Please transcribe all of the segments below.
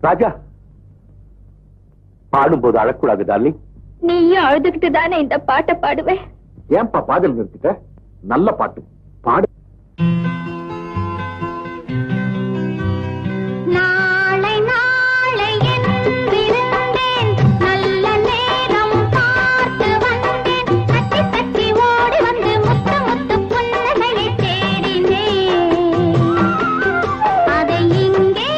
ராஜா, பாடும்போது அழக்கூடாது டார்லிங். நீயும் அழுதுகிட்டு தானே இந்த பாட்டை பாடுவேன். ஏன்பா பாடல் நிறுத்திட்ட? நல்ல பாட்டு பாடு. நாளை நாளை என்றிருந்தேன், நல்ல நேரம் பார்த்து வந்தேன், தட்டி தட்டி ஓடி வந்து முத்து முத்து புன்னகையை தேடினேன், அதை இங்கே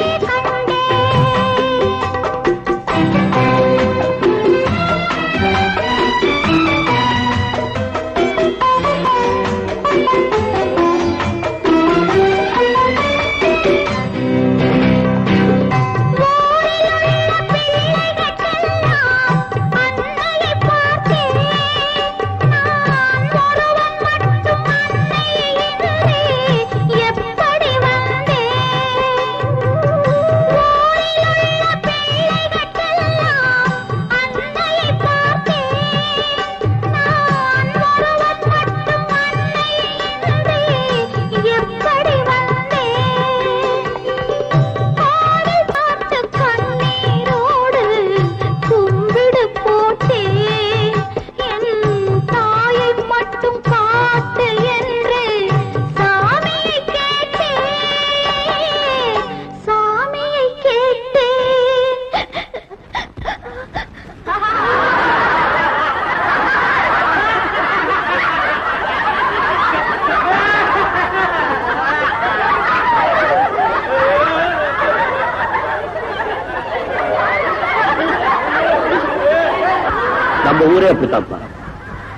நம்ம ஊரே அப்படித்தான்.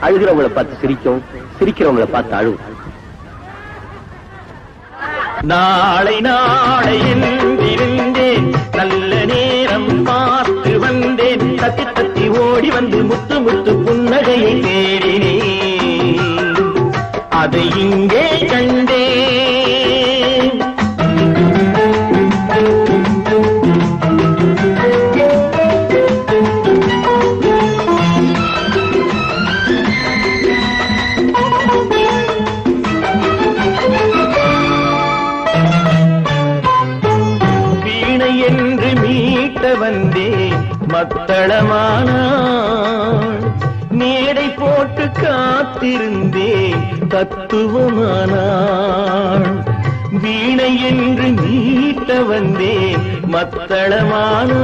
அழுகிறவங்களை பார்த்து சிரிக்கும், சிரிக்கிறவங்களை பார்த்து அழுவும். நாளை நாளை என்றிருந்தேன், நல்ல நேரம் பார்த்து வந்தேன், தத்தி தத்தி ஓடி வந்து முத்து முத்து புன்னகையை தேடினேன், அதை இங்கே கண்டேன். என்று மீட்ட வந்தேன் மத்தளமானாள், மேடை போட்டு காத்திருந்தேன் தத்துவமானாள். வீணை என்று மீட்ட வந்தேன் மத்தளமானாள்,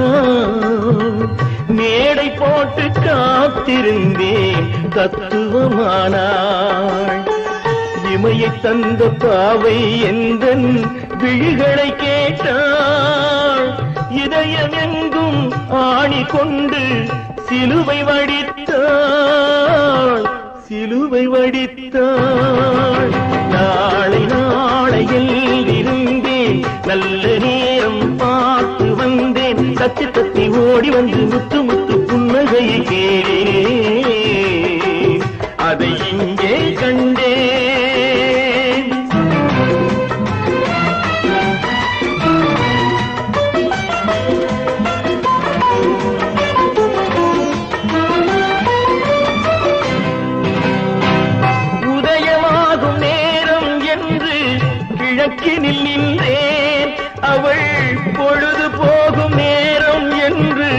மேடை போட்டு காத்திருந்தேன் தத்துவமானாள். இமையை தந்த பாவை எந்தன் விழிகளை கேட்டாள், இதயம் எங்கும் ஆணி கொண்டு சிலுவை வடித்தாள், சிலுவை வடித்தாள். நாளை நாளையில் இருந்தேன், நல்ல நேரம் பார்த்து வந்தேன், தத்தி தத்தி ஓடி வந்து முத்து முத்து புன்னகையை கேட்டேன், அதை இங்கே கண்டேன். கிழக்கினில் நின்றேன், அவள் பொழுது போகும் நேரம் என்று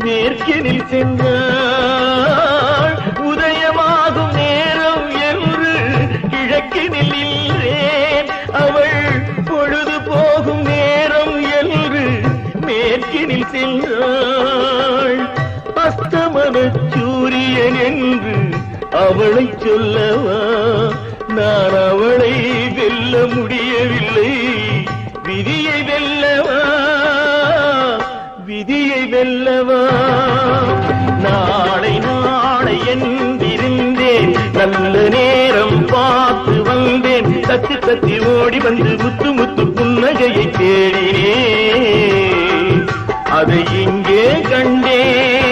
மேற்கினில் சென்றாள். உதயமாகும் நேரம் என்று கிழக்கினில் நின்றேன், அவள் பொழுது போகும் நேரம் என்று மேற்கினில் சென்றாள். அஸ்தமன சூரியன் என்று அவளை சொல்லவா, நான் அவளை வெல்ல முடியவில்லை, விதியை வெல்லவா, விதியை வெல்லவா. நாளை நாளை என்றிருந்தேன், நல்ல நேரம் பார்த்து வந்தேன், தத்தி தத்தி ஓடி வந்து முத்து முத்து புன்னகையை தேடினேன், அதை இங்கே கண்டேன்.